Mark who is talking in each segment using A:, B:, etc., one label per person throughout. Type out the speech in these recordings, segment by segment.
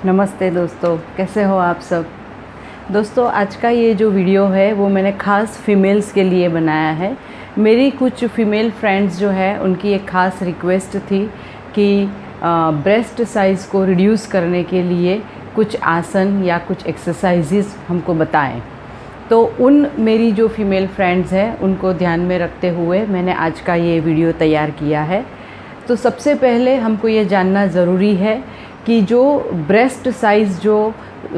A: नमस्ते दोस्तों, कैसे हो आप सब। दोस्तों, आज का ये जो वीडियो है वो मैंने ख़ास फीमेल्स के लिए बनाया है। मेरी कुछ फ़ीमेल फ्रेंड्स जो है उनकी एक ख़ास रिक्वेस्ट थी कि ब्रेस्ट साइज़ को रिड्यूस करने के लिए कुछ आसन या कुछ एक्सरसाइजेस हमको बताएं। तो उन मेरी जो फ़ीमेल फ्रेंड्स हैं उनको ध्यान में रखते हुए मैंने आज का ये वीडियो तैयार किया है। तो सबसे पहले हमको ये जानना ज़रूरी है कि जो ब्रेस्ट साइज़ जो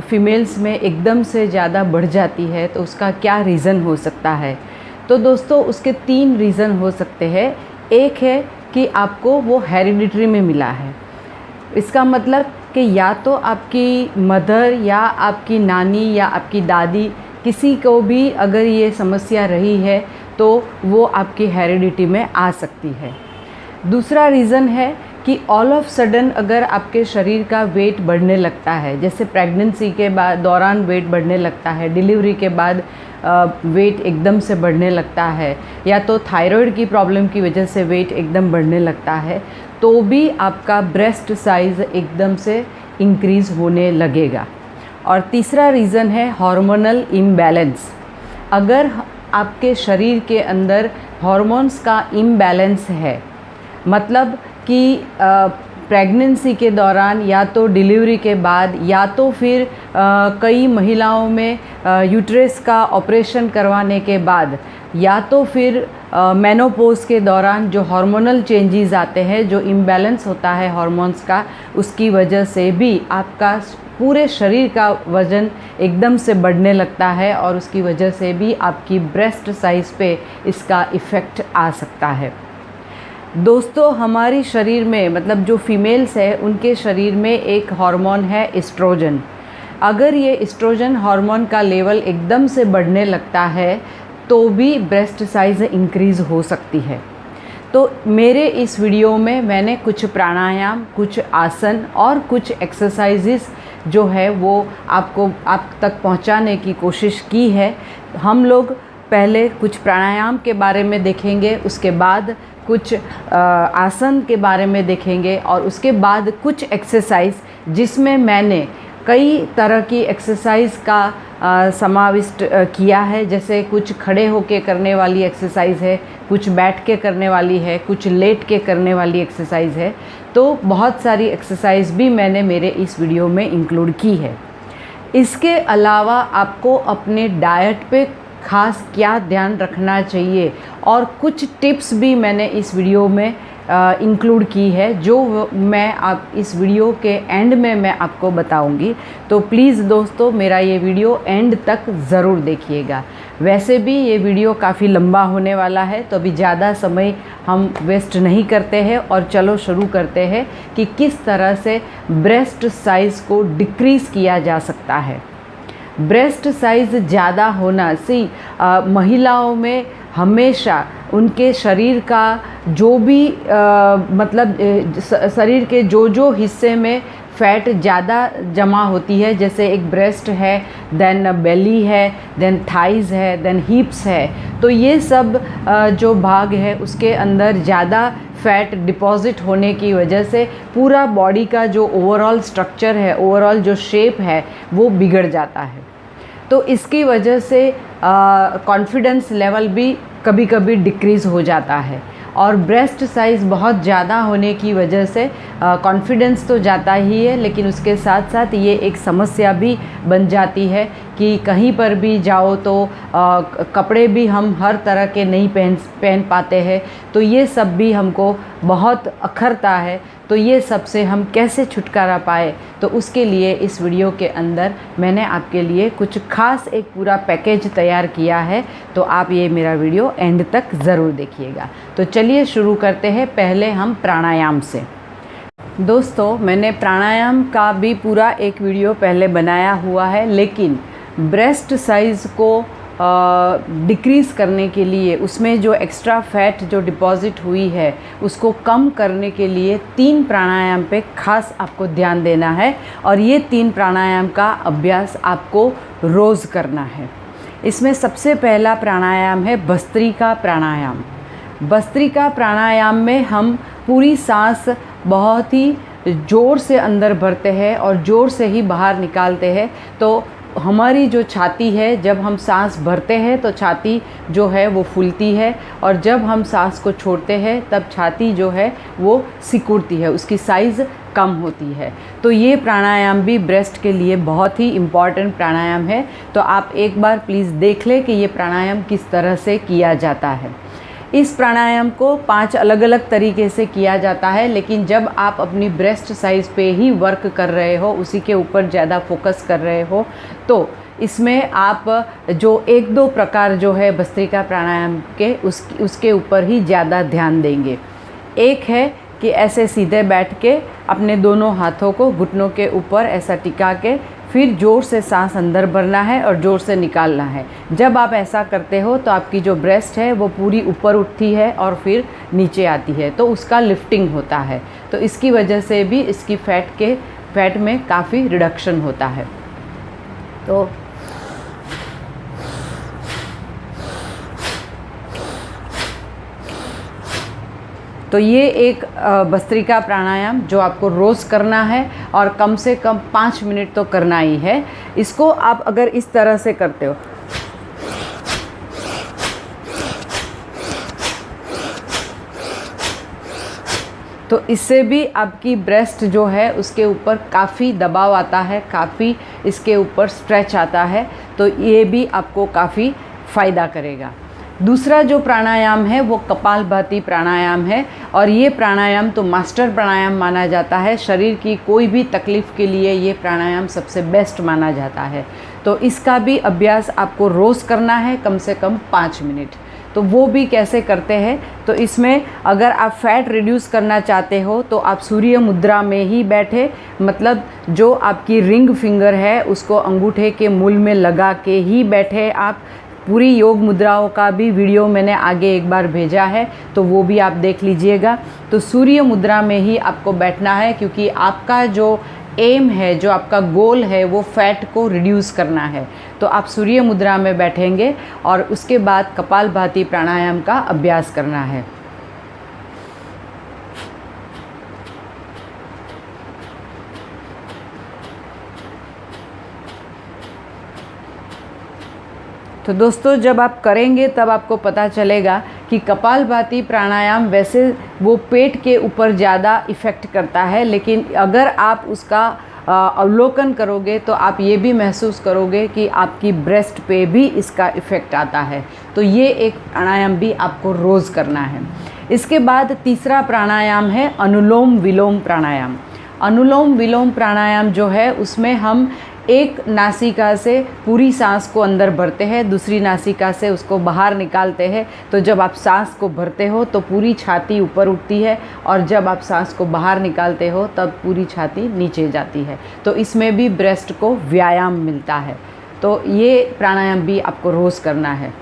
A: फीमेल्स में एकदम से ज़्यादा बढ़ जाती है तो उसका क्या रीज़न हो सकता है। तो दोस्तों, उसके 3 रीज़न हो सकते हैं। एक है कि आपको वो हेरिडिटरी में मिला है। इसका मतलब कि या तो आपकी मदर या आपकी नानी या आपकी दादी, किसी को भी अगर ये समस्या रही है तो वो आपकी हेरिडिटी में आ सकती है। दूसरा रीज़न है कि ऑल ऑफ सडन अगर आपके शरीर का वेट बढ़ने लगता है, जैसे प्रेगनेंसी के बाद दौरान वेट बढ़ने लगता है, डिलीवरी के बाद वेट एकदम से बढ़ने लगता है, या तो थायराइड की प्रॉब्लम की वजह से वेट एकदम बढ़ने लगता है, तो भी आपका ब्रेस्ट साइज़ एकदम से इंक्रीज़ होने लगेगा। और तीसरा रीज़न है हार्मोनल इम्बैलेंस। अगर आपके शरीर के अंदर हार्मोन्स का इम्बैलेंस है, मतलब कि प्रेगनेंसी के दौरान या तो डिलीवरी के बाद या तो फिर कई महिलाओं में यूट्रस का ऑपरेशन करवाने के बाद या तो फिर मेनोपॉज के दौरान जो हार्मोनल चेंजेस आते हैं, जो इम्बैलेंस होता है हार्मोन्स का, उसकी वजह से भी आपका पूरे शरीर का वज़न एकदम से बढ़ने लगता है और उसकी वजह से भी आपकी ब्रेस्ट साइज़ पे इसका इफ़ेक्ट आ सकता है। दोस्तों, हमारी शरीर में मतलब जो फीमेल्स है उनके शरीर में एक हार्मोन है एस्ट्रोजन। अगर ये एस्ट्रोजन हार्मोन का लेवल एकदम से बढ़ने लगता है तो भी ब्रेस्ट साइज़ इंक्रीज़ हो सकती है। तो मेरे इस वीडियो में मैंने कुछ प्राणायाम, कुछ आसन और कुछ एक्सरसाइजेस जो है वो आप तक पहुंचाने की कोशिश की है। हम लोग पहले कुछ प्राणायाम के बारे में देखेंगे, उसके बाद कुछ आसन के बारे में देखेंगे और उसके बाद कुछ एक्सरसाइज जिसमें मैंने कई तरह की एक्सरसाइज का समाविष्ट किया है। जैसे कुछ खड़े होके करने वाली एक्सरसाइज है, कुछ बैठ के करने वाली है, कुछ लेट के करने वाली एक्सरसाइज है। तो बहुत सारी एक्सरसाइज भी मैंने मेरे इस वीडियो में इंक्लूड की है। इसके अलावा आपको अपने डाइट पे ख़ास क्या ध्यान रखना चाहिए और कुछ टिप्स भी मैंने इस वीडियो में इंक्लूड की है, जो मैं आप इस वीडियो के एंड में मैं आपको बताऊंगी। तो प्लीज़ दोस्तों, मेरा ये वीडियो एंड तक ज़रूर देखिएगा। वैसे भी ये वीडियो काफ़ी लंबा होने वाला है, तो अभी ज़्यादा समय हम वेस्ट नहीं करते हैं और चलो शुरू करते हैं कि किस तरह से ब्रेस्ट साइज़ को डिक्रीज़ किया जा सकता है। ब्रेस्ट साइज़ ज़्यादा होना महिलाओं में हमेशा उनके शरीर का जो भी मतलब शरीर के जो हिस्से में फ़ैट ज़्यादा जमा होती है, जैसे एक ब्रेस्ट है, देन बेली है, देन थाइज़ है, देन हिप्स है, तो ये सब जो भाग है उसके अंदर ज़्यादा फ़ैट डिपॉज़िट होने की वजह से पूरा बॉडी का जो ओवरऑल स्ट्रक्चर है, ओवरऑल जो शेप है वो बिगड़ जाता है। तो इसकी वजह से कॉन्फिडेंस लेवल भी कभी कभी डिक्रीज़ हो जाता है और ब्रेस्ट साइज़ बहुत ज़्यादा होने की वजह से कॉन्फिडेंस तो जाता ही है, लेकिन उसके साथ साथ ये एक समस्या भी बन जाती है कि कहीं पर भी जाओ तो कपड़े भी हम हर तरह के नहीं पहन पाते हैं। तो ये सब भी हमको बहुत अखरता है। तो ये सब से हम कैसे छुटकारा पाए, तो उसके लिए इस वीडियो के अंदर मैंने आपके लिए कुछ खास एक पूरा पैकेज तैयार किया है। तो आप ये मेरा वीडियो एंड तक ज़रूर देखिएगा। तो चलिए शुरू करते हैं पहले हम प्राणायाम से। दोस्तों, मैंने प्राणायाम का भी पूरा एक वीडियो पहले बनाया हुआ है, लेकिन ब्रेस्ट साइज़ को डिक्रीज़ करने के लिए, उसमें जो एक्स्ट्रा फैट जो डिपॉज़िट हुई है उसको कम करने के लिए 3 प्राणायाम पे खास आपको ध्यान देना है और ये 3 प्राणायाम का अभ्यास आपको रोज़ करना है। इसमें सबसे पहला प्राणायाम है भस्त्रिका प्राणायाम। भस्त्रिका प्राणायाम में हम पूरी सांस बहुत ही ज़ोर से अंदर भरते हैं और ज़ोर से ही बाहर निकालते हैं तो हमारी जो छाती है, जब हम सांस भरते हैं तो छाती जो है वो फूलती है, और जब हम सांस को छोड़ते हैं तब छाती जो है वो सिकुड़ती है, उसकी साइज़ कम होती है। तो ये प्राणायाम भी ब्रेस्ट के लिए बहुत ही इम्पॉर्टेंट प्राणायाम है। तो आप एक बार प्लीज़ देख लें कि ये प्राणायाम किस तरह से किया जाता है। इस प्राणायाम को 5 अलग अलग तरीके से किया जाता है, लेकिन जब आप अपनी ब्रेस्ट साइज़ पे ही वर्क कर रहे हो, उसी के ऊपर ज़्यादा फोकस कर रहे हो, तो इसमें आप जो 1-2 प्रकार जो है भस्त्रिका प्राणायाम के उसके ऊपर ही ज़्यादा ध्यान देंगे। एक है कि ऐसे सीधे बैठ के अपने दोनों हाथों को घुटनों के ऊपर ऐसा टिका के फिर ज़ोर से सांस अंदर भरना है और ज़ोर से निकालना है। जब आप ऐसा करते हो तो आपकी जो ब्रेस्ट है वो पूरी ऊपर उठती है और फिर नीचे आती है, तो उसका लिफ्टिंग होता है। तो इसकी वजह से भी इसकी फैट में काफ़ी रिडक्शन होता है। तो ये एक भस्त्रिका प्राणायाम जो आपको रोज़ करना है और कम से कम 5 मिनट तो करना ही है। इसको आप अगर इस तरह से करते हो तो इससे भी आपकी ब्रेस्ट जो है उसके ऊपर काफ़ी दबाव आता है, काफ़ी इसके ऊपर स्ट्रेच आता है, तो ये भी आपको काफ़ी फ़ायदा करेगा। दूसरा जो प्राणायाम है वो कपालभाति प्राणायाम है, और ये प्राणायाम तो मास्टर प्राणायाम माना जाता है। शरीर की कोई भी तकलीफ़ के लिए ये प्राणायाम सबसे बेस्ट माना जाता है। तो इसका भी अभ्यास आपको रोज़ करना है, कम से कम 5 मिनट। तो वो भी कैसे करते हैं, तो इसमें अगर आप फैट रिड्यूस करना चाहते हो तो आप सूर्य मुद्रा में ही बैठे, मतलब जो आपकी रिंग फिंगर है उसको अंगूठे के मूल में लगा के ही बैठे आप। पूरी योग मुद्राओं का भी वीडियो मैंने आगे एक बार भेजा है, तो वो भी आप देख लीजिएगा। तो सूर्य मुद्रा में ही आपको बैठना है, क्योंकि आपका जो एम है, जो आपका गोल है, वो फैट को रिड्यूस करना है। तो आप सूर्य मुद्रा में बैठेंगे और उसके बाद कपालभाति प्राणायाम का अभ्यास करना है। तो दोस्तों, जब आप करेंगे तब आपको पता चलेगा कि कपालभाति प्राणायाम वैसे वो पेट के ऊपर ज़्यादा इफ़ेक्ट करता है, लेकिन अगर आप उसका अवलोकन करोगे तो आप ये भी महसूस करोगे कि आपकी ब्रेस्ट पे भी इसका इफ़ेक्ट आता है। तो ये एक प्राणायाम भी आपको रोज़ करना है। इसके बाद तीसरा प्राणायाम है अनुलोम विलोम प्राणायाम। अनुलोम विलोम प्राणायाम जो है उसमें हम एक नासिका से पूरी सांस को अंदर भरते हैं, दूसरी नासिका से उसको बाहर निकालते हैं। तो जब आप सांस को भरते हो तो पूरी छाती ऊपर उठती है, और जब आप सांस को बाहर निकालते हो तब पूरी छाती नीचे जाती है। तो इसमें भी ब्रेस्ट को व्यायाम मिलता है। तो ये प्राणायाम भी आपको रोज़ करना है।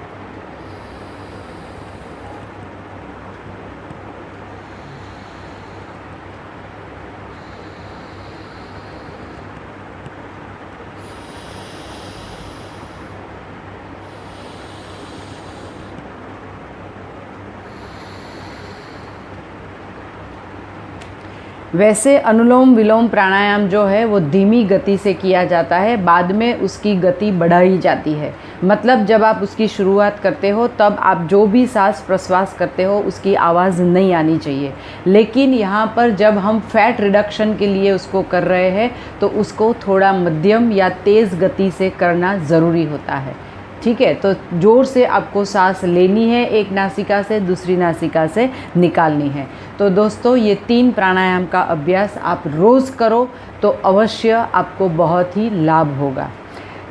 A: वैसे अनुलोम विलोम प्राणायाम जो है वो धीमी गति से किया जाता है, बाद में उसकी गति बढ़ाई जाती है। मतलब जब आप उसकी शुरुआत करते हो तब आप जो भी सांस प्रश्वास करते हो उसकी आवाज़ नहीं आनी चाहिए, लेकिन यहाँ पर जब हम फैट रिडक्शन के लिए उसको कर रहे हैं तो उसको थोड़ा मध्यम या तेज़ गति से करना ज़रूरी होता है। ठीक है, तो ज़ोर से आपको सांस लेनी है, एक नासिका से दूसरी नासिका से निकालनी है। तो दोस्तों, ये 3 प्राणायाम का अभ्यास आप रोज़ करो तो अवश्य आपको बहुत ही लाभ होगा।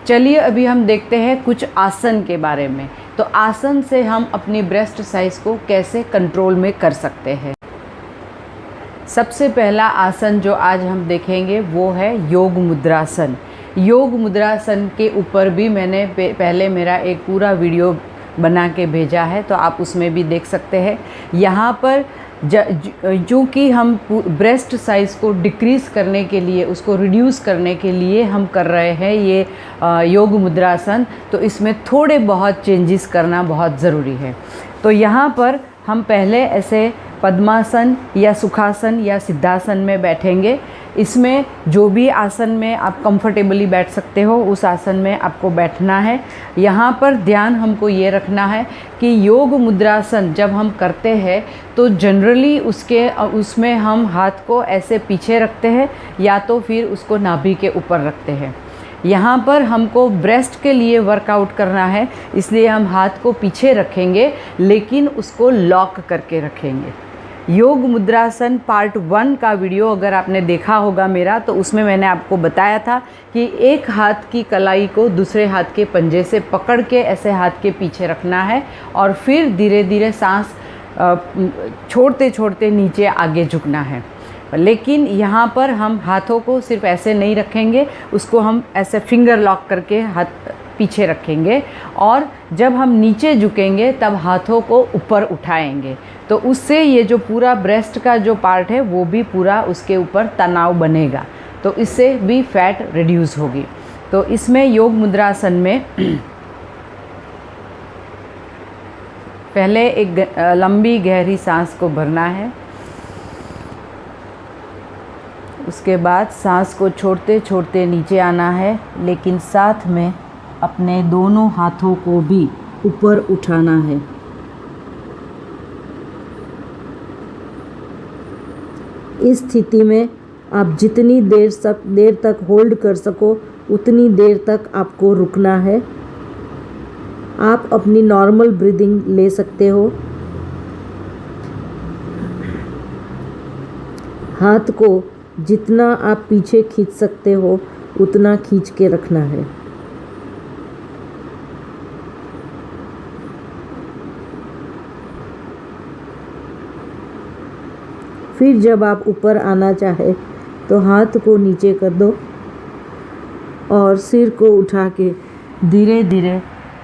A: चलिए अभी हम देखते हैं कुछ आसन के बारे में। तो आसन से हम अपनी ब्रेस्ट साइज़ को कैसे कंट्रोल में कर सकते हैं। सबसे पहला आसन जो आज हम देखेंगे वो है योग मुद्रासन। योग मुद्रासन के ऊपर भी मैंने पहले मेरा एक पूरा वीडियो बना के भेजा है, तो आप उसमें भी देख सकते हैं। यहाँ पर जो कि हम ब्रेस्ट साइज़ को डिक्रीज़ करने के लिए, उसको रिड्यूस करने के लिए हम कर रहे हैं ये योग मुद्रासन, तो इसमें थोड़े बहुत चेंजेस करना बहुत ज़रूरी है। तो यहाँ पर हम पहले ऐसे पद्मासन या सुखासन या सिद्धासन में बैठेंगे। इसमें जो भी आसन में आप कंफर्टेबली बैठ सकते हो उस आसन में आपको बैठना है। यहाँ पर ध्यान हमको ये रखना है कि योग मुद्रासन जब हम करते हैं तो जनरली उसमें हम हाथ को ऐसे पीछे रखते हैं या तो फिर उसको नाभि के ऊपर रखते हैं। यहाँ पर हमको ब्रेस्ट के लिए वर्कआउट करना है, इसलिए हम हाथ को पीछे रखेंगे लेकिन उसको लॉक करके रखेंगे। योग मुद्रासन पार्ट 1 का वीडियो अगर आपने देखा होगा मेरा, तो उसमें मैंने आपको बताया था कि एक हाथ की कलाई को दूसरे हाथ के पंजे से पकड़ के ऐसे हाथ के पीछे रखना है और फिर धीरे धीरे सांस छोड़ते छोड़ते नीचे आगे झुकना है। लेकिन यहाँ पर हम हाथों को सिर्फ ऐसे नहीं रखेंगे, उसको हम ऐसे फिंगर लॉक करके हाथ पीछे रखेंगे और जब हम नीचे झुकेंगे तब हाथों को ऊपर उठाएंगे। तो उससे ये जो पूरा ब्रेस्ट का जो पार्ट है वो भी पूरा उसके ऊपर तनाव बनेगा, तो इससे भी फैट रिड्यूस होगी। तो इसमें योग मुद्रासन में पहले एक लंबी गहरी सांस को भरना है, उसके बाद सांस को छोड़ते छोड़ते नीचे आना है, लेकिन साथ में अपने दोनों हाथों को भी ऊपर उठाना है। इस स्थिति में आप जितनी देर तक होल्ड कर सको उतनी देर तक आपको रुकना है। आप अपनी नॉर्मल ब्रीदिंग ले सकते हो। हाथ को जितना आप पीछे खींच सकते हो उतना खींच के रखना है। फिर जब आप ऊपर आना चाहे तो हाथ को नीचे कर दो और सिर को उठा के धीरे धीरे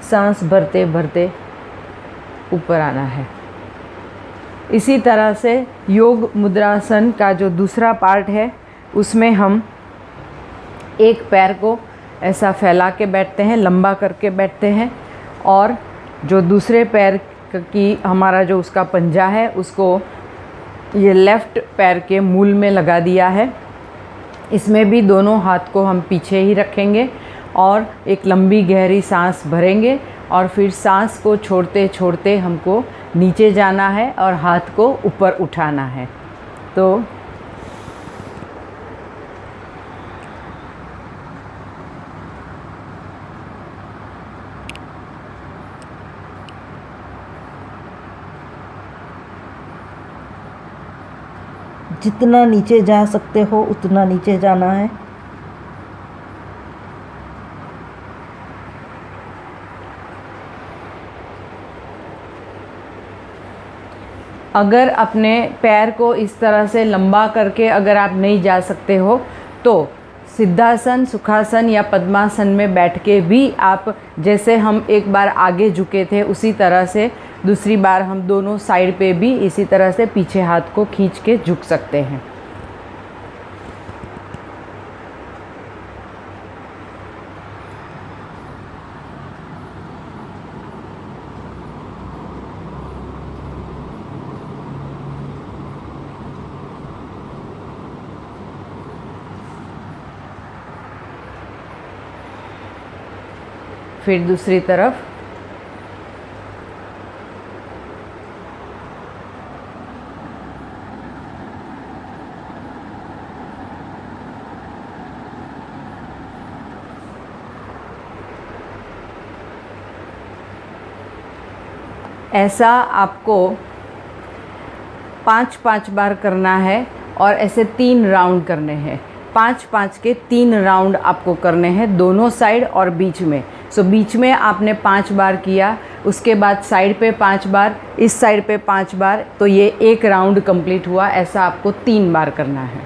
A: सांस भरते भरते ऊपर आना है। इसी तरह से योग मुद्रासन का जो दूसरा पार्ट है उसमें हम एक पैर को ऐसा फैला के बैठते हैं, लंबा करके बैठते हैं और जो दूसरे पैर की हमारा जो उसका पंजा है उसको ये लेफ़्ट पैर के मूल में लगा दिया है। इसमें भी दोनों हाथ को हम पीछे ही रखेंगे और एक लंबी गहरी सांस भरेंगे और फिर सांस को छोड़ते छोड़ते हमको नीचे जाना है और हाथ को ऊपर उठाना है। तो जितना नीचे जा सकते हो उतना नीचे जाना है। अगर अपने पैर को इस तरह से लंबा करके अगर आप नहीं जा सकते हो तो सिद्धासन, सुखासन या पद्मासन में बैठ के भी आप, जैसे हम एक बार आगे झुके थे उसी तरह से दूसरी बार हम दोनों साइड पे भी इसी तरह से पीछे हाथ को खींच के झुक सकते हैं। फिर दूसरी तरफ ऐसा आपको 5-5 बार करना है और ऐसे 3 राउंड करने हैं। 5-5 के 3 राउंड आपको करने हैं दोनों साइड और बीच में। सो बीच में आपने 5 बार किया, उसके बाद साइड पे 5 बार, इस साइड पे 5 बार, तो ये एक राउंड कंप्लीट हुआ। ऐसा आपको 3 बार करना है।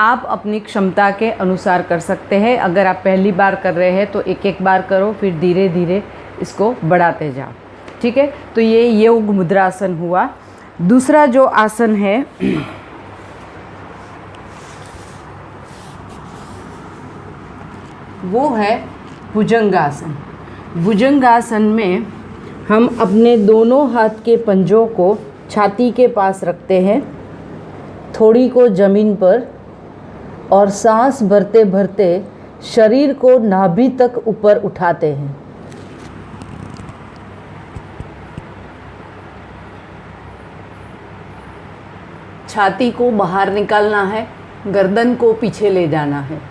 A: आप अपनी क्षमता के अनुसार कर सकते हैं। अगर आप पहली बार कर रहे हैं तो एक बार करो, फिर धीरे धीरे इसको बढ़ाते जाओ। ठीक है, तो ये योग मुद्रासन हुआ। दूसरा जो आसन है वो है भुजंगासन। भुजंगासन में हम अपने दोनों हाथ के पंजों को छाती के पास रखते हैं, थोड़ी को ज़मीन पर, और सांस भरते भरते शरीर को नाभि तक ऊपर उठाते हैं। छाती को बाहर निकालना है, गर्दन को पीछे ले जाना है।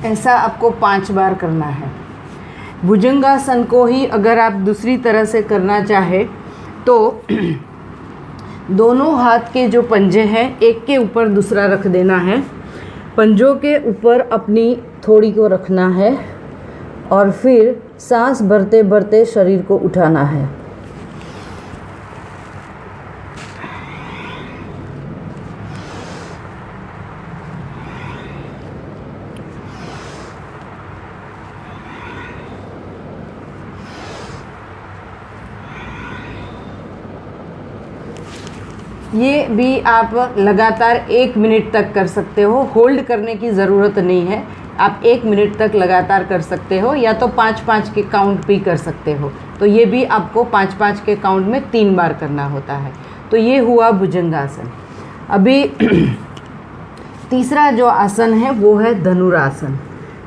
A: ऐसा आपको 5 बार करना है। भुजंगासन को ही अगर आप दूसरी तरह से करना चाहे तो दोनों हाथ के जो पंजे हैं एक के ऊपर दूसरा रख देना है, पंजों के ऊपर अपनी थोड़ी को रखना है और फिर सांस भरते भरते शरीर को उठाना है। ये भी आप लगातार 1 मिनट तक कर सकते हो, होल्ड करने की ज़रूरत नहीं है। आप 1 मिनट तक लगातार कर सकते हो, या तो 5-5 के काउंट भी कर सकते हो। तो ये भी आपको 5-5 के काउंट में 3 बार करना होता है। तो ये हुआ भुजंगासन। अभी तीसरा जो आसन है वो है धनुरासन,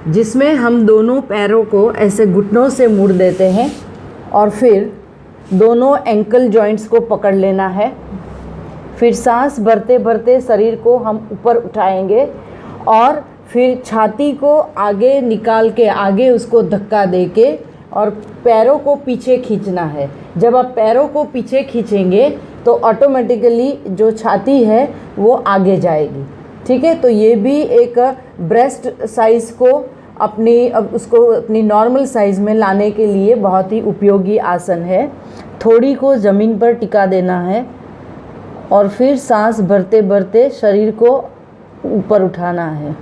A: जिसमें हम दोनों पैरों को ऐसे घुटनों से मुड़ देते हैं और फिर दोनों एंकल जॉइंट्स को पकड़ लेना है। फिर सांस भरते भरते शरीर को हम ऊपर उठाएंगे और फिर छाती को आगे निकाल के आगे उसको धक्का देके और पैरों को पीछे खींचना है। जब आप पैरों को पीछे खींचेंगे तो ऑटोमेटिकली जो छाती है वो आगे जाएगी। ठीक है, तो ये भी एक ब्रेस्ट साइज़ को उसको अपनी नॉर्मल साइज़ में लाने के लिए बहुत ही उपयोगी आसन है। थोड़ी को ज़मीन पर टिका देना है और फिर सांस भरते भरते शरीर को ऊपर उठाना है।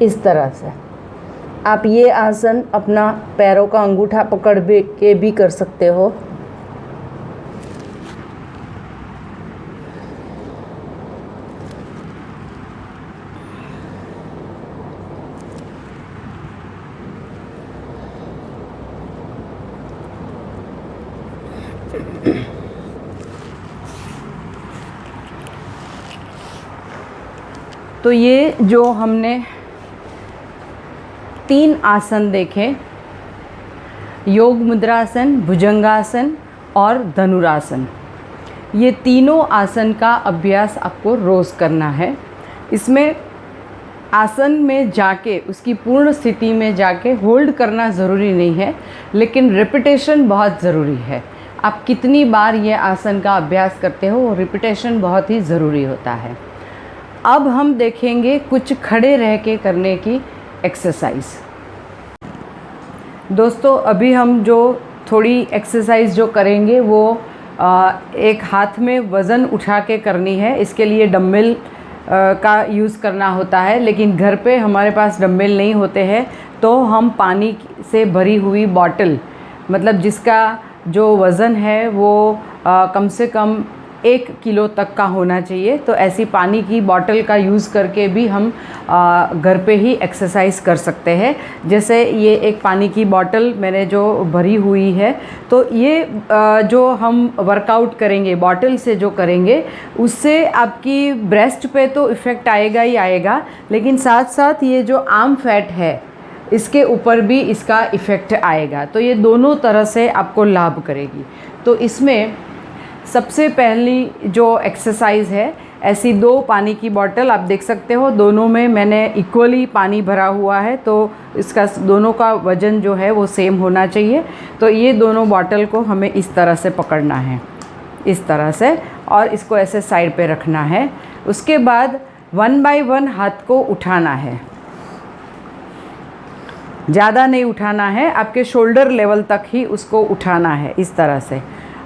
A: इस तरह से आप ये आसन अपना पैरों का अंगूठा पकड़ के भी कर सकते हो। तो ये जो हमने 3 आसन देखे, योग मुद्रासन, भुजंगासन और धनुरासन, ये तीनों आसन का अभ्यास आपको रोज़ करना है। इसमें आसन में जाके उसकी पूर्ण स्थिति में जाके होल्ड करना ज़रूरी नहीं है, लेकिन रिपीटेशन बहुत ज़रूरी है। आप कितनी बार ये आसन का अभ्यास करते हो, वो रिपीटेशन बहुत ही ज़रूरी होता है। अब हम देखेंगे कुछ खड़े रह के करने की एक्सरसाइज। दोस्तों, अभी हम जो थोड़ी एक्सरसाइज जो करेंगे वो एक हाथ में वज़न उठा के करनी है। इसके लिए डंबल का यूज़ करना होता है, लेकिन घर पे हमारे पास डंबल नहीं होते हैं, तो हम पानी से भरी हुई बॉटल, मतलब जिसका जो वज़न है वो कम से कम 1 किलो तक का होना चाहिए, तो ऐसी पानी की बॉटल का यूज़ करके भी हम घर पे ही एक्सरसाइज कर सकते हैं। जैसे ये एक पानी की बॉटल मैंने जो भरी हुई है, तो ये जो हम वर्कआउट करेंगे बॉटल से जो करेंगे, उससे आपकी ब्रेस्ट पे तो इफ़ेक्ट आएगा ही आएगा, लेकिन साथ साथ ये जो आर्म फैट है इसके ऊपर भी इसका इफ़ेक्ट आएगा। तो ये दोनों तरह से आपको लाभ करेगी। तो इसमें सबसे पहली जो एक्सरसाइज है ऐसी 2 पानी की बॉटल आप देख सकते हो, दोनों में मैंने इक्वली पानी भरा हुआ है, तो इसका दोनों का वज़न जो है वो सेम होना चाहिए। तो ये दोनों बॉटल को हमें इस तरह से पकड़ना है, इस तरह से, और इसको ऐसे साइड पे रखना है। उसके बाद 1 बाय 1 हाथ को उठाना है, ज़्यादा नहीं उठाना है, आपके शोल्डर लेवल तक ही उसको उठाना है इस तरह से।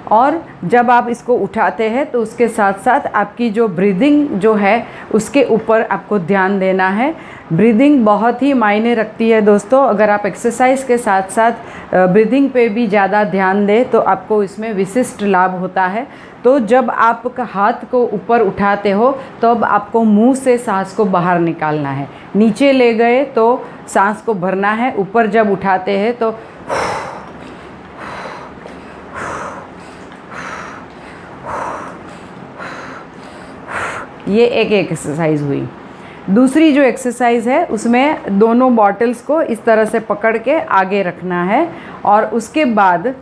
A: और जब आप इसको उठाते हैं तो उसके साथ साथ आपकी जो ब्रीदिंग जो है उसके ऊपर आपको ध्यान देना है। ब्रीदिंग बहुत ही मायने रखती है दोस्तों। अगर आप एक्सरसाइज के साथ साथ ब्रीदिंग पे भी ज़्यादा ध्यान दें तो आपको इसमें विशिष्ट लाभ होता है। तो जब आप हाथ को ऊपर उठाते हो तो अब आपको मुंह से सांस को बाहर निकालना है। नीचे ले गए तो सांस को भरना है, ऊपर जब उठाते हैं तो ये एक एक्सरसाइज हुई। दूसरी जो एक्सरसाइज है उसमें दोनों बॉटल्स को इस तरह से पकड़ के आगे रखना है, और उसके बाद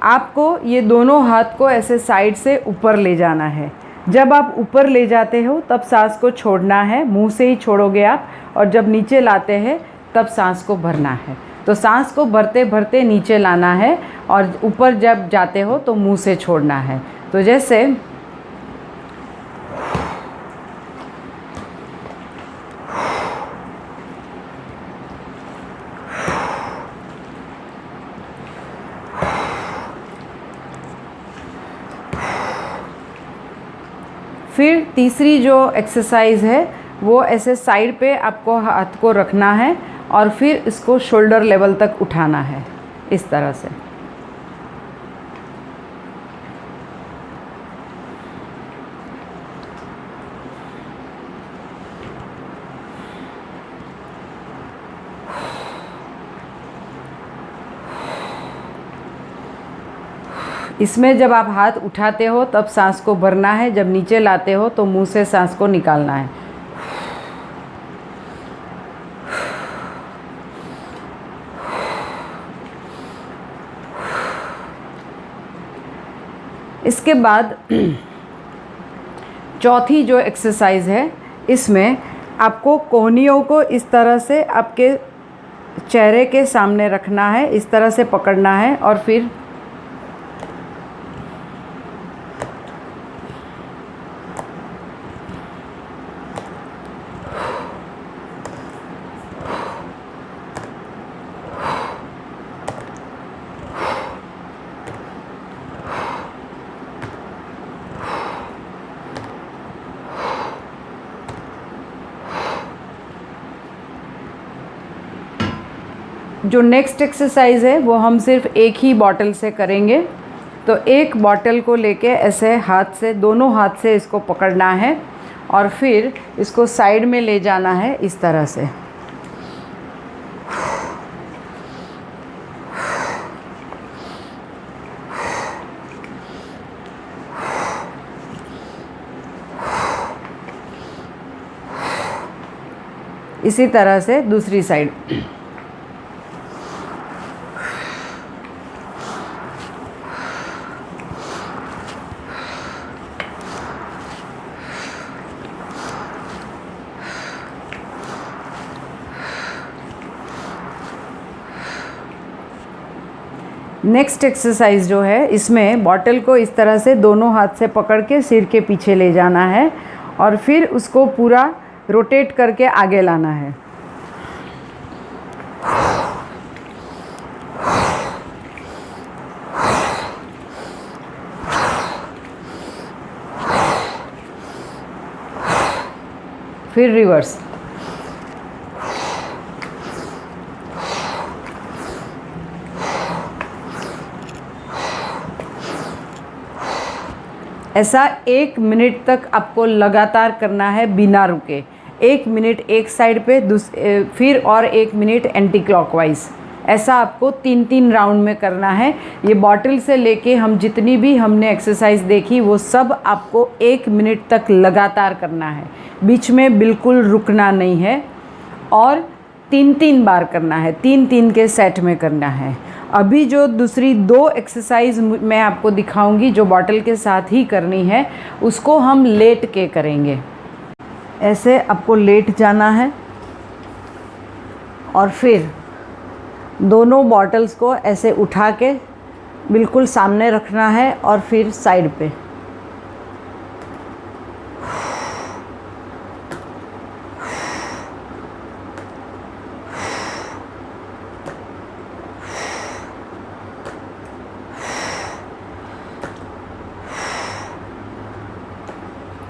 A: आपको ये दोनों हाथ को ऐसे साइड से ऊपर ले जाना है। जब आप ऊपर ले जाते हो तब सांस को छोड़ना है, मुंह से ही छोड़ोगे आप, और जब नीचे लाते हैं तब सांस को भरना है। तो सांस को भरते भरते नीचे लाना है, और ऊपर जब जाते हो तो मुंह से छोड़ना है। तो जैसे फिर तीसरी जो एक्सरसाइज है वो ऐसे साइड पे आपको हाथ को रखना है और फिर इसको शोल्डर लेवल तक उठाना है इस तरह से। इसमें जब आप हाथ उठाते हो तब सांस को भरना है, जब नीचे लाते हो तो मुंह से सांस को निकालना है। इसके बाद चौथी जो एक्सरसाइज है इसमें आपको कोहनियों को इस तरह से आपके चेहरे के सामने रखना है, इस तरह से पकड़ना है, और फिर जो नेक्स्ट एक्सरसाइज है वो हम सिर्फ एक ही बॉटल से करेंगे। तो एक बॉटल को लेके ऐसे हाथ से, दोनों हाथ से इसको पकड़ना है और फिर इसको साइड में ले जाना है इस तरह से। इसी तरह से दूसरी साइड। नेक्स्ट एक्सरसाइज जो है इसमें बॉटल को इस तरह से दोनों हाथ से पकड़ के सिर के पीछे ले जाना है और फिर उसको पूरा रोटेट करके आगे लाना है। फिर रिवर्स। ऐसा 1 मिनट तक आपको लगातार करना है बिना रुके। 1 मिनट एक साइड पे, फिर और 1 मिनट एंटी क्लॉकवाइज। ऐसा आपको 3-3 राउंड में करना है। ये बॉटल से लेके हम जितनी भी हमने एक्सरसाइज देखी वो सब आपको 1 मिनट तक लगातार करना है, बीच में बिल्कुल रुकना नहीं है, और 3-3 बार करना है, 3-3 के सेट में करना है। अभी जो दूसरी 2 एक्सरसाइज मैं आपको दिखाऊंगी जो बॉटल के साथ ही करनी है, उसको हम लेट के करेंगे। ऐसे आपको लेट जाना है और फिर दोनों बॉटल्स को ऐसे उठा के बिल्कुल सामने रखना है और फिर साइड पे।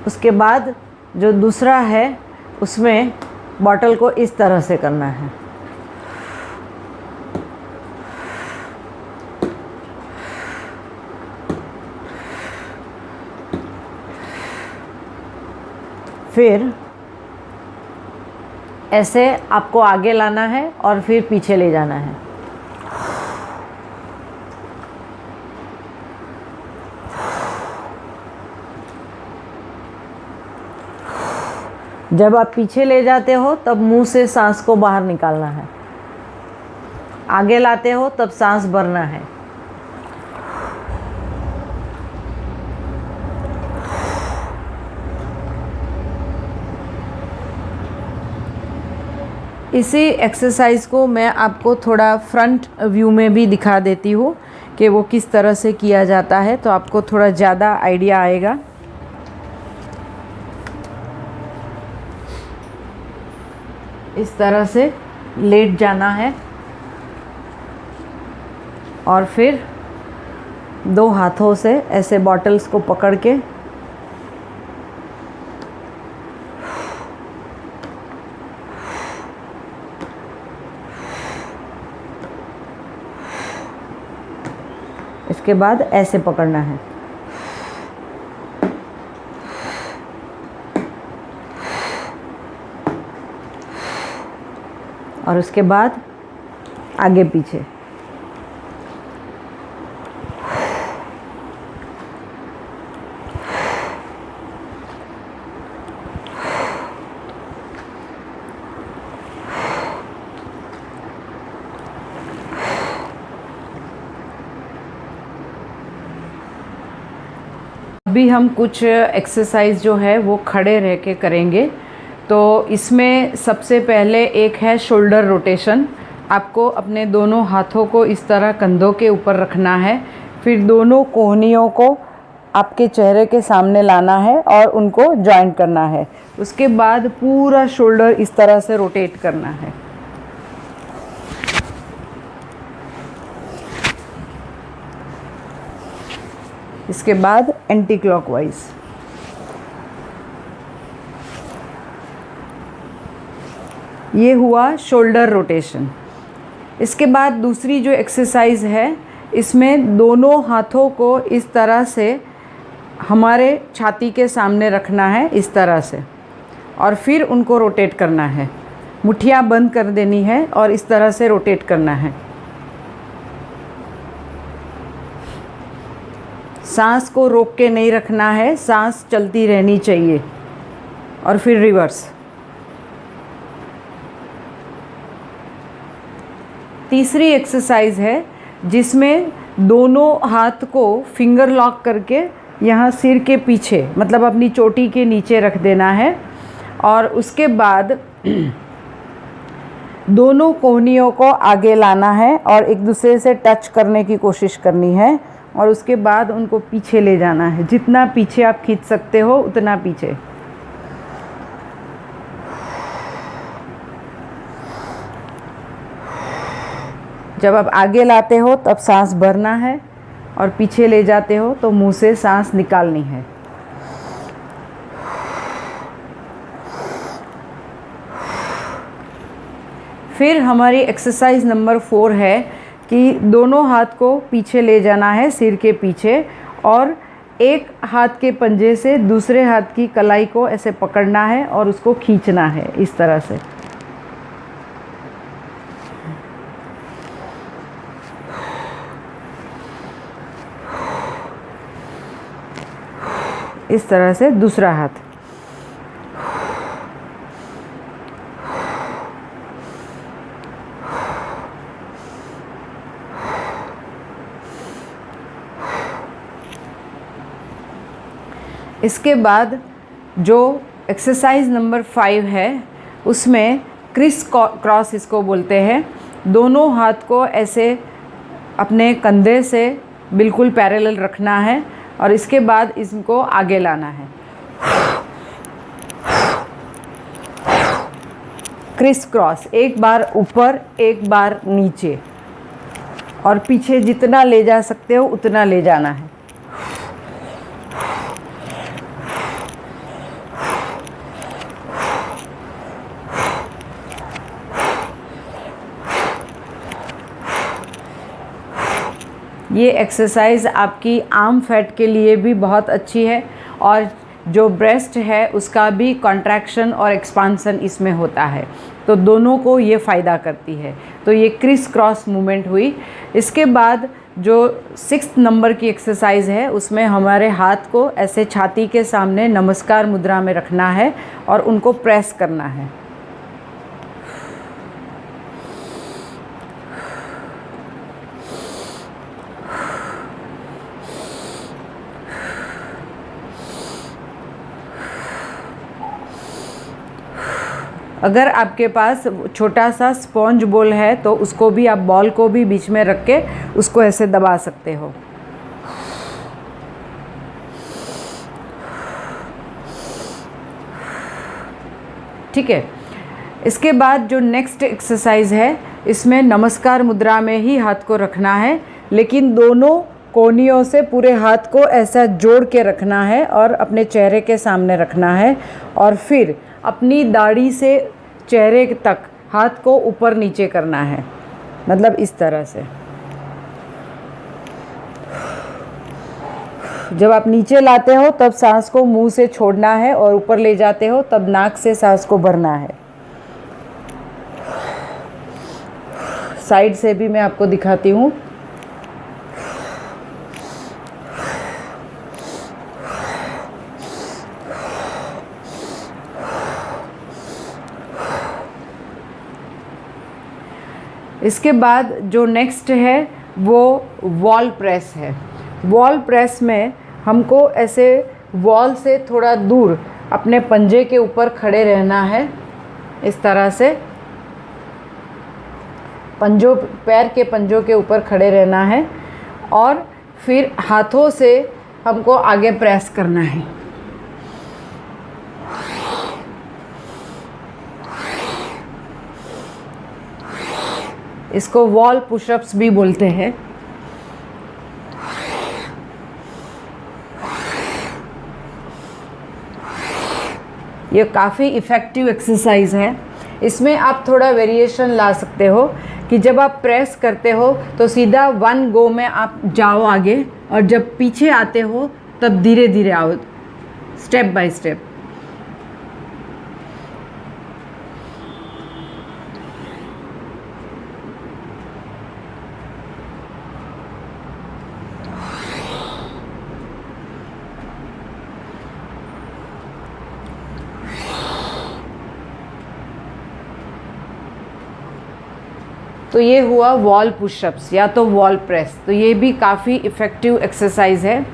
A: उसके बाद जो दूसरा है उसमें बॉटल को इस तरह से करना है। फिर ऐसे आपको आगे लाना है और फिर पीछे ले जाना है। जब आप पीछे ले जाते हो तब मुंह से सांस को बाहर निकालना है, आगे लाते हो तब सांस भरना है। इसी एक्सरसाइज को मैं आपको थोड़ा फ्रंट व्यू में भी दिखा देती हूँ कि वो किस तरह से किया जाता है, तो आपको थोड़ा ज़्यादा आइडिया आएगा। इस तरह से लेट जाना है और फिर 2 हाथों से ऐसे बॉटल्स को पकड़ के इसके बाद ऐसे पकड़ना है। और उसके बाद आगे पीछे। अभी हम कुछ एक्सरसाइज जो है वो खड़े रह के करेंगे। तो इसमें सबसे पहले एक है शोल्डर रोटेशन। आपको अपने दोनों हाथों को इस तरह कंधों के ऊपर रखना है, फिर दोनों कोहनियों को आपके चेहरे के सामने लाना है और उनको जॉइंट करना है। उसके बाद पूरा शोल्डर इस तरह से रोटेट करना है। इसके बाद एंटी क्लॉकवाइज। ये हुआ शोल्डर रोटेशन। इसके बाद दूसरी जो एक्सरसाइज है, इसमें दोनों हाथों को इस तरह से हमारे छाती के सामने रखना है, इस तरह से, और फिर उनको रोटेट करना है। मुट्ठियाँ बंद कर देनी है और इस तरह से रोटेट करना है। सांस को रोक के नहीं रखना है, सांस चलती रहनी चाहिए। और फिर रिवर्स। तीसरी एक्सरसाइज है जिसमें दोनों हाथ को फिंगर लॉक करके यहाँ सिर के पीछे, मतलब अपनी चोटी के नीचे रख देना है, और उसके बाद दोनों कोहनियों को आगे लाना है और एक दूसरे से टच करने की कोशिश करनी है, और उसके बाद उनको पीछे ले जाना है। जितना पीछे आप खींच सकते हो उतना पीछे। जब आप आगे लाते हो तब सांस भरना है और पीछे ले जाते हो तो मुंह से सांस निकालनी है। फिर हमारी एक्सरसाइज नंबर 4 है कि दोनों हाथ को पीछे ले जाना है सिर के पीछे, और एक हाथ के पंजे से दूसरे हाथ की कलाई को ऐसे पकड़ना है और उसको खींचना है इस तरह से। इस तरह से दूसरा हाथ। इसके बाद जो एक्सरसाइज नंबर 5 है उसमें क्रिस क्रॉस इसको बोलते हैं। दोनों हाथ को ऐसे अपने कंधे से बिल्कुल पैरेलल रखना है और इसके बाद इसको आगे लाना है। क्रिस क्रॉस, एक बार ऊपर एक बार नीचे, और पीछे जितना ले जा सकते हो उतना ले जाना है। ये एक्सरसाइज आपकी आर्म फैट के लिए भी बहुत अच्छी है और जो ब्रेस्ट है उसका भी कॉन्ट्रैक्शन और एक्सपांसन इसमें होता है, तो दोनों को ये फ़ायदा करती है। तो ये क्रिस क्रॉस मूवमेंट हुई। इसके बाद जो 6 नंबर की एक्सरसाइज है उसमें हमारे हाथ को ऐसे छाती के सामने नमस्कार मुद्रा में रखना है और उनको प्रेस करना है। अगर आपके पास छोटा सा स्पॉन्ज बॉल है तो उसको भी आप बॉल को भी बीच में रख के उसको ऐसे दबा सकते हो। ठीक है। इसके बाद जो नेक्स्ट एक्सरसाइज है इसमें नमस्कार मुद्रा में ही हाथ को रखना है, लेकिन दोनों कोनियों से पूरे हाथ को ऐसा जोड़ के रखना है और अपने चेहरे के सामने रखना है और फिर अपनी दाढ़ी से चेहरे तक हाथ को ऊपर नीचे करना है, मतलब इस तरह से। जब आप नीचे लाते हो तब सांस को मुंह से छोड़ना है और ऊपर ले जाते हो तब नाक से सांस को भरना है। साइड से भी मैं आपको दिखाती हूँ। इसके बाद जो नेक्स्ट है वो वॉल प्रेस है। वॉल प्रेस में हमको ऐसे वॉल से थोड़ा दूर अपने पंजे के ऊपर खड़े रहना है, इस तरह से पंजों, पैर के पंजों के ऊपर खड़े रहना है और फिर हाथों से हमको आगे प्रेस करना है। इसको वॉल पुशअप्स भी बोलते हैं। ये काफ़ी इफ़ेक्टिव एक्सरसाइज है। इसमें आप थोड़ा वेरिएशन ला सकते हो कि जब आप प्रेस करते हो तो सीधा 1 गो में आप जाओ आगे, और जब पीछे आते हो तब धीरे धीरे आओ, स्टेप बाय स्टेप। तो ये हुआ वॉल पुशअप्स या तो वॉल प्रेस, तो ये भी काफ़ी इफ़ेक्टिव एक्सरसाइज है।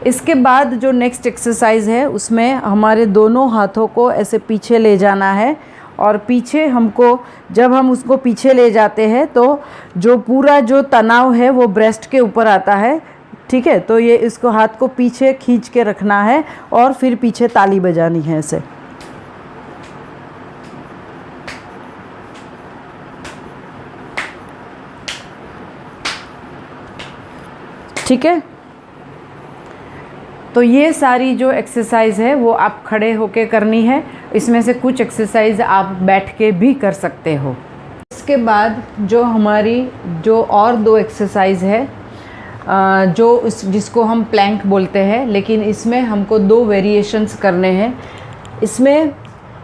A: इसके बाद जो नेक्स्ट एक्सरसाइज है उसमें हमारे दोनों हाथों को ऐसे पीछे ले जाना है और पीछे हमको, जब हम उसको पीछे ले जाते हैं तो जो पूरा जो तनाव है वो ब्रेस्ट के ऊपर आता है। ठीक है, तो ये इसको हाथ को पीछे खींच के रखना है और फिर पीछे ताली बजानी है ऐसे। ठीक है, तो ये सारी जो एक्सरसाइज है वो आप खड़े होके करनी है। इसमें से कुछ एक्सरसाइज आप बैठ के भी कर सकते हो। इसके बाद जो हमारी जो और 2 एक्सरसाइज है जिसको हम प्लैंक बोलते हैं, लेकिन इसमें हमको 2 वेरिएशंस करने हैं। इसमें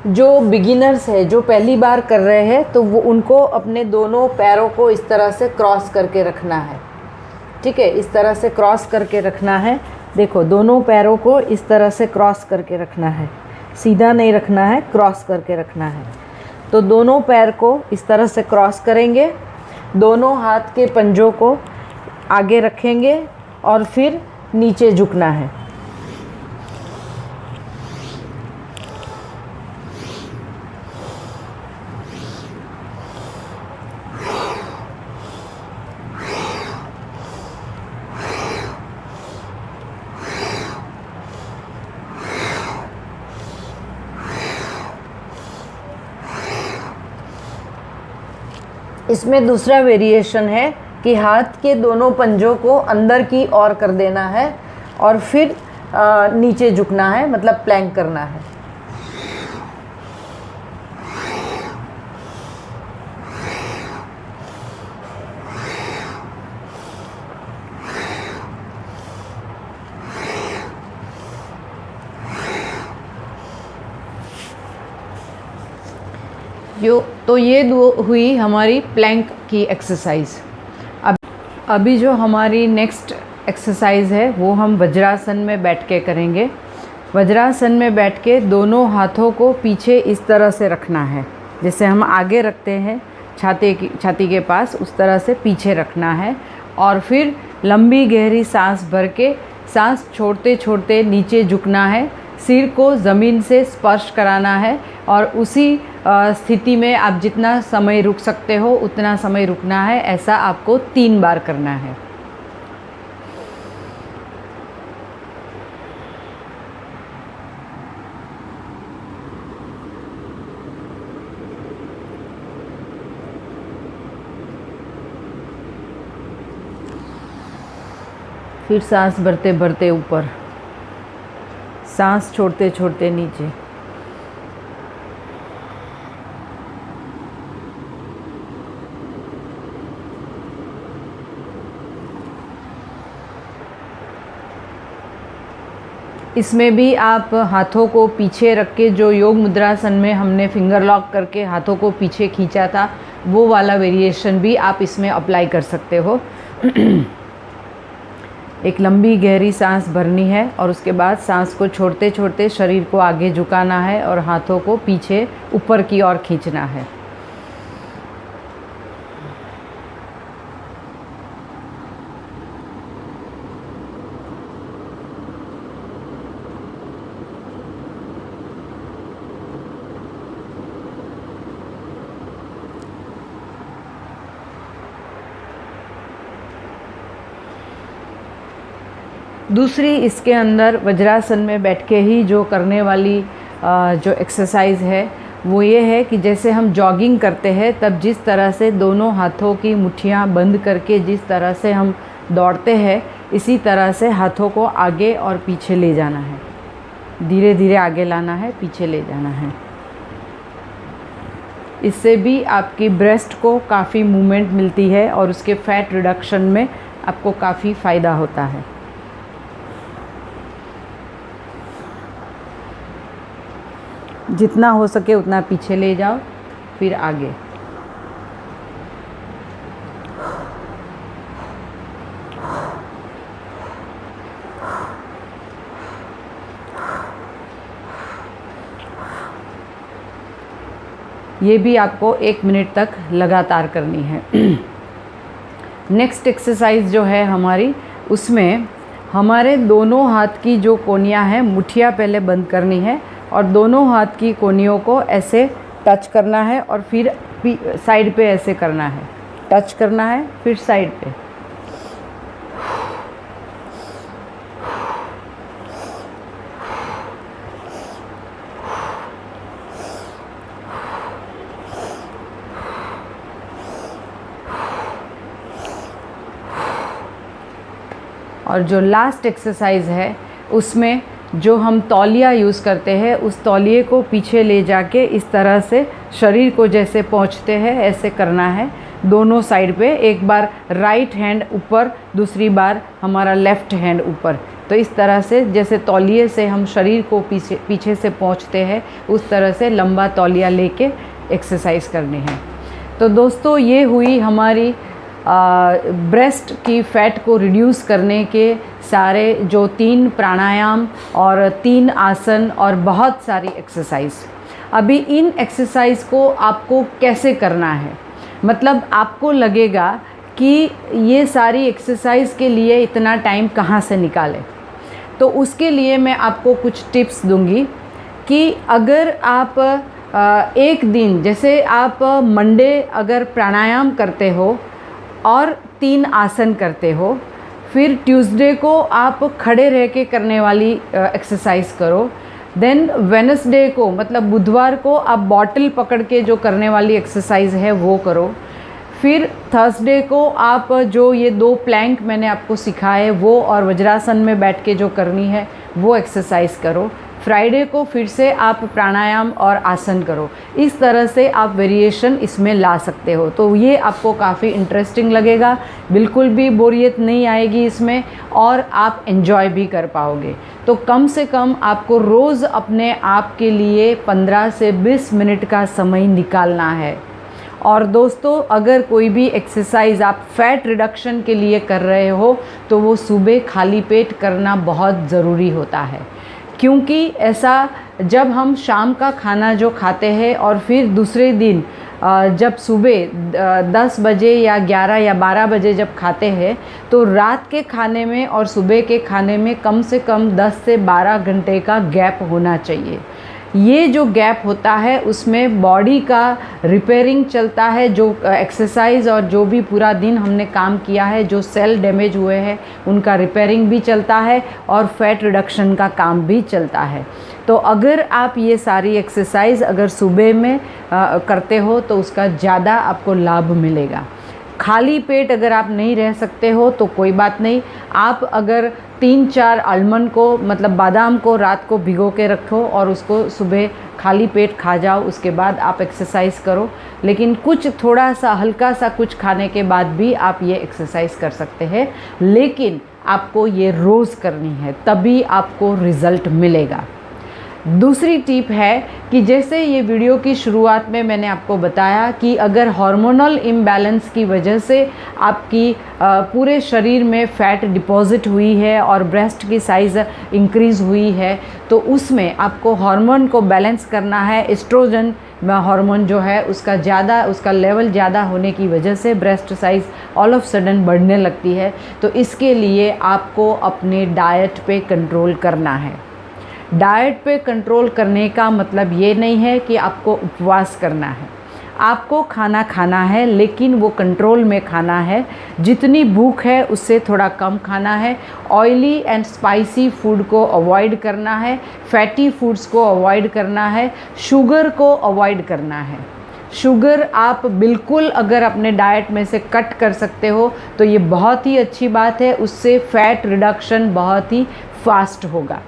A: जो बिगिनर्स है, जो पहली बार कर रहे हैं, तो वो उनको अपने दोनों पैरों को इस तरह से क्रॉस करके रखना है। ठीक है, इस तरह से क्रॉस करके रखना है। देखो, दोनों पैरों को इस तरह से क्रॉस करके रखना है, सीधा नहीं रखना है, क्रॉस करके रखना है। तो दोनों पैर को इस तरह से क्रॉस करेंगे, दोनों हाथ के पंजों को आगे रखेंगे और फिर नीचे झुकना है। इसमें दूसरा वेरिएशन है कि हाथ के दोनों पंजों को अंदर की ओर कर देना है और फिर नीचे झुकना है, मतलब प्लैंक करना है। तो ये हुई हमारी प्लैंक की एक्सरसाइज। अभी जो हमारी नेक्स्ट एक्सरसाइज है वो हम वज्रासन में बैठ के करेंगे। वज्रासन में बैठ के दोनों हाथों को पीछे इस तरह से रखना है, जैसे हम आगे रखते हैं छाती के पास, उस तरह से पीछे रखना है। और फिर लंबी गहरी सांस भर के सांस छोड़ते छोड़ते नीचे झुकना है, सिर को ज़मीन से स्पर्श कराना है और उसी स्थिति में आप जितना समय रुक सकते हो उतना समय रुकना है। ऐसा आपको 3 बार करना है। फिर सांस भरते भरते ऊपर, सांस छोड़ते छोड़ते नीचे। इसमें भी आप हाथों को पीछे रख के, जो योग मुद्रासन में हमने फिंगर लॉक करके हाथों को पीछे खींचा था, वो वाला वेरिएशन भी आप इसमें अप्लाई कर सकते हो। एक लंबी गहरी सांस भरनी है और उसके बाद सांस को छोड़ते छोड़ते शरीर को आगे झुकाना है और हाथों को पीछे ऊपर की ओर खींचना है। दूसरी इसके अंदर वज्रासन में बैठ के ही जो करने वाली जो एक्सरसाइज है वो ये है कि जैसे हम जॉगिंग करते हैं तब जिस तरह से दोनों हाथों की मुट्ठियाँ बंद करके जिस तरह से हम दौड़ते हैं, इसी तरह से हाथों को आगे और पीछे ले जाना है। धीरे धीरे आगे लाना है, पीछे ले जाना है। इससे भी आपकी ब्रेस्ट को काफ़ी मूवमेंट मिलती है और उसके फैट रिडक्शन में आपको काफ़ी फ़ायदा होता है। जितना हो सके उतना पीछे ले जाओ, फिर आगे। ये भी आपको 1 मिनट तक लगातार करनी है। नेक्स्ट एक्सरसाइज जो है हमारी, उसमें हमारे दोनों हाथ की जो कोनियाँ हैं, मुट्ठियाँ पहले बंद करनी है और दोनों हाथ की कोनियों को ऐसे टच करना है और फिर साइड पे ऐसे करना है, टच करना है फिर साइड पे। और जो लास्ट एक्सरसाइज है उसमें जो हम तौलिया यूज़ करते हैं, उस तौलिए को पीछे ले जाके इस तरह से शरीर को जैसे पहुँचते हैं ऐसे करना है दोनों साइड पे। एक बार राइट हैंड ऊपर, दूसरी बार हमारा लेफ़्ट हैंड ऊपर। तो इस तरह से जैसे तौलिए से हम शरीर को पीछे से पहुँचते हैं, उस तरह से लंबा तौलिया लेके एक्सरसाइज करनी है। तो दोस्तों, ये हुई हमारी ब्रेस्ट की फ़ैट को रिड्यूस करने के सारे जो 3 प्राणायाम और 3 आसन और बहुत सारी एक्सरसाइज। अभी इन एक्सरसाइज को आपको कैसे करना है, मतलब आपको लगेगा कि ये सारी एक्सरसाइज के लिए इतना टाइम कहाँ से निकालें। तो उसके लिए मैं आपको कुछ टिप्स दूंगी कि अगर आप एक दिन, जैसे आप मंडे अगर प्राणायाम करते हो और 3 आसन करते हो, फिर ट्यूसडे को आप खड़े रह के करने वाली एक्सरसाइज करो। देन वेडनेसडे को, मतलब बुधवार को, आप बॉटल पकड़ के जो करने वाली एक्सरसाइज है वो करो। फिर थर्सडे को आप जो ये 2 प्लैंक मैंने आपको सिखाए वो और वज्रासन में बैठ के जो करनी है वो एक्सरसाइज करो। फ्राइडे को फिर से आप प्राणायाम और आसन करो। इस तरह से आप वेरिएशन इसमें ला सकते हो। तो ये आपको काफ़ी इंटरेस्टिंग लगेगा, बिल्कुल भी बोरियत नहीं आएगी इसमें और आप एंजॉय भी कर पाओगे। तो कम से कम आपको रोज़ अपने आप के लिए 15 से 20 मिनट का समय निकालना है। और दोस्तों, अगर कोई भी एक्सरसाइज आप फैट रिडक्शन के लिए कर रहे हो तो वो सुबह खाली पेट करना बहुत ज़रूरी होता है, क्योंकि ऐसा जब हम शाम का खाना जो खाते हैं और फिर दूसरे दिन जब सुबह 10 बजे या 11 या 12 बजे जब खाते हैं तो रात के खाने में और सुबह के खाने में कम से कम 10 से 12 घंटे का गैप होना चाहिए। ये जो गैप होता है उसमें बॉडी का रिपेयरिंग चलता है, जो एक्सरसाइज और जो भी पूरा दिन हमने काम किया है, जो सेल डैमेज हुए हैं उनका रिपेयरिंग भी चलता है और फैट रिडक्शन का काम भी चलता है। तो अगर आप ये सारी एक्सरसाइज अगर सुबह में करते हो तो उसका ज़्यादा आपको लाभ मिलेगा। खाली पेट अगर आप नहीं रह सकते हो तो कोई बात नहीं, आप अगर 3-4 आलमंड को मतलब बादाम को रात को भिगो के रखो और उसको सुबह खाली पेट खा जाओ, उसके बाद आप एक्सरसाइज करो। लेकिन कुछ थोड़ा सा हल्का सा कुछ खाने के बाद भी आप ये एक्सरसाइज कर सकते हैं, लेकिन आपको ये रोज़ करनी है, तभी आपको रिज़ल्ट मिलेगा। दूसरी टिप है कि जैसे ये वीडियो की शुरुआत में मैंने आपको बताया कि अगर हार्मोनल इम्बैलेंस की वजह से आपकी पूरे शरीर में फ़ैट डिपॉजिट हुई है और ब्रेस्ट की साइज़ इंक्रीज़ हुई है, तो उसमें आपको हार्मोन को बैलेंस करना है। एस्ट्रोजन हार्मोन जो है उसका लेवल ज़्यादा होने की वजह से breast size all of sudden बढ़ने लगती है। तो इसके लिए आपको अपने डाइट पे कंट्रोल करना है। डाइट पे कंट्रोल करने का मतलब ये नहीं है कि आपको उपवास करना है। आपको खाना खाना है, लेकिन वो कंट्रोल में खाना है। जितनी भूख है उससे थोड़ा कम खाना है। ऑयली एंड स्पाइसी फूड को अवॉइड करना है, फैटी फूड्स को अवॉइड करना है, शुगर को अवॉइड करना है। शुगर आप बिल्कुल अगर अपने डाइट में से कट कर सकते हो तो ये बहुत ही अच्छी बात है, उससे फ़ैट रिडक्शन बहुत ही फास्ट होगा।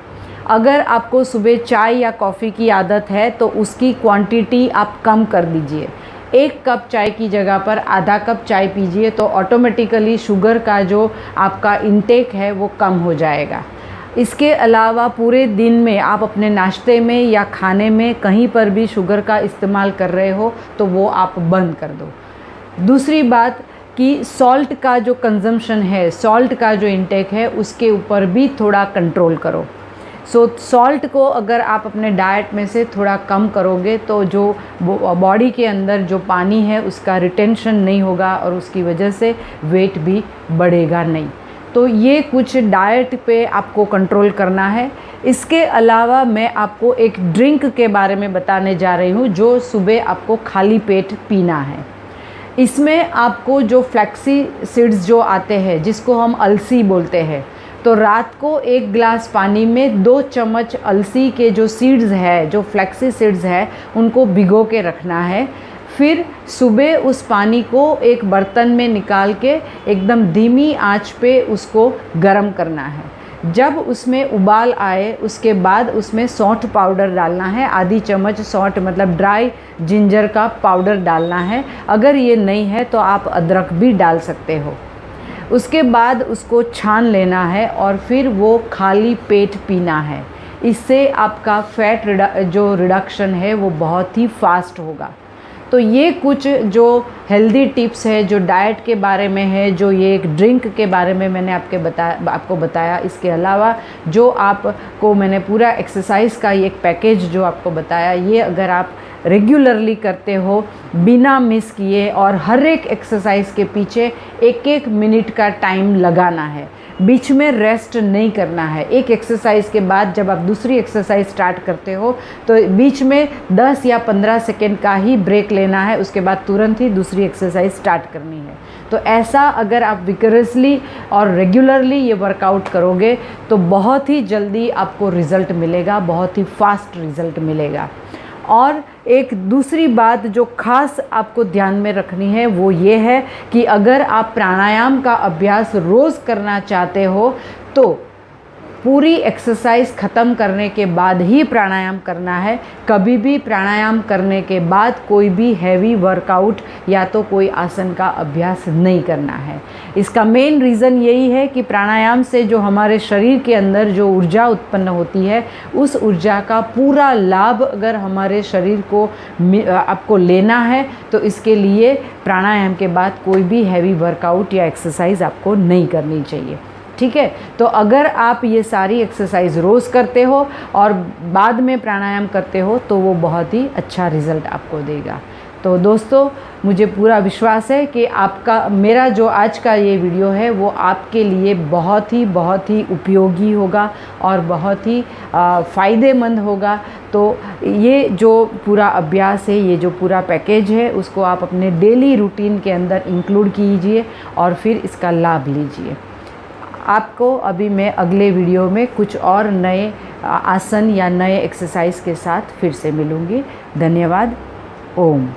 A: अगर आपको सुबह चाय या कॉफ़ी की आदत है तो उसकी क्वांटिटी आप कम कर दीजिए। 1 कप चाय की जगह पर आधा कप चाय पीजिए तो ऑटोमेटिकली शुगर का जो आपका इंटेक है वो कम हो जाएगा। इसके अलावा पूरे दिन में आप अपने नाश्ते में या खाने में कहीं पर भी शुगर का इस्तेमाल कर रहे हो तो वो आप बंद कर दो। दूसरी बात कि सॉल्ट का जो कंजम्पशन है, सॉल्ट का जो इंटेक है, उसके ऊपर भी थोड़ा कंट्रोल करो। सॉल्ट को अगर आप अपने डाइट में से थोड़ा कम करोगे तो जो बॉडी के अंदर जो पानी है उसका रिटेंशन नहीं होगा और उसकी वजह से वेट भी बढ़ेगा नहीं। तो ये कुछ डाइट पे आपको कंट्रोल करना है। इसके अलावा मैं आपको एक ड्रिंक के बारे में बताने जा रही हूँ जो सुबह आपको खाली पेट पीना है। इसमें आपको जो फ्लैक्सी सीड्स जो आते हैं, जिसको हम अलसी बोलते हैं, तो रात को 1 गिलास पानी में 2 चम्मच अलसी के जो सीड्स है, जो फ्लैक्सी सीड्स है, उनको भिगो के रखना है। फिर सुबह उस पानी को एक बर्तन में निकाल के एकदम धीमी आंच पे उसको गर्म करना है। जब उसमें उबाल आए उसके बाद उसमें सौंठ पाउडर डालना है, आधी चम्मच सौंठ मतलब ड्राई जिंजर का पाउडर डालना है। अगर ये नहीं है तो आप अदरक भी डाल सकते हो। उसके बाद उसको छान लेना है और फिर वो खाली पेट पीना है। इससे आपका फैट जो रिडक्शन है वो बहुत ही फास्ट होगा। तो ये कुछ जो हेल्दी टिप्स है, जो डाइट के बारे में है, जो ये एक ड्रिंक के बारे में मैंने आपको बताया। इसके अलावा जो आपको मैंने पूरा एक्सरसाइज का ये एक पैकेज जो आपको बताया, ये अगर आप रेगुलरली करते हो बिना मिस किए और हर एक एक्सरसाइज के पीछे 1-1 मिनट का टाइम लगाना है, बीच में रेस्ट नहीं करना है। एक एक्सरसाइज के बाद जब आप दूसरी एक्सरसाइज स्टार्ट करते हो तो बीच में 10 या 15 सेकेंड का ही ब्रेक लेना है, उसके बाद तुरंत ही दूसरी एक्सरसाइज स्टार्ट करनी है। तो ऐसा अगर आप विगरसली और रेगुलरली ये वर्कआउट करोगे तो बहुत ही जल्दी आपको रिज़ल्ट मिलेगा, बहुत ही फास्ट रिज़ल्ट मिलेगा। और एक दूसरी बात जो खास आपको ध्यान में रखनी है वो ये है कि अगर आप प्राणायाम का अभ्यास रोज़ करना चाहते हो तो पूरी एक्सरसाइज ख़त्म करने के बाद ही प्राणायाम करना है। कभी भी प्राणायाम करने के बाद कोई भी हैवी वर्कआउट या तो कोई आसन का अभ्यास नहीं करना है। इसका मेन रीज़न यही है कि प्राणायाम से जो हमारे शरीर के अंदर जो ऊर्जा उत्पन्न होती है, उस ऊर्जा का पूरा लाभ अगर हमारे शरीर को आपको लेना है तो इसके लिए प्राणायाम के बाद कोई भी हैवी वर्कआउट या एक्सरसाइज आपको नहीं करनी चाहिए। ठीक है, तो अगर आप ये सारी एक्सरसाइज रोज़ करते हो और बाद में प्राणायाम करते हो तो वो बहुत ही अच्छा रिज़ल्ट आपको देगा। तो दोस्तों, मुझे पूरा विश्वास है कि मेरा जो आज का ये वीडियो है वो आपके लिए बहुत ही उपयोगी होगा और बहुत ही फ़ायदेमंद होगा। तो ये जो पूरा अभ्यास है, ये जो पूरा पैकेज है, उसको आप अपने डेली रूटीन के अंदर इंक्लूड कीजिए और फिर इसका लाभ लीजिए। आपको अभी मैं अगले वीडियो में कुछ और नए आसन या नए एक्सरसाइज के साथ फिर से मिलूँगी। धन्यवाद। ओम।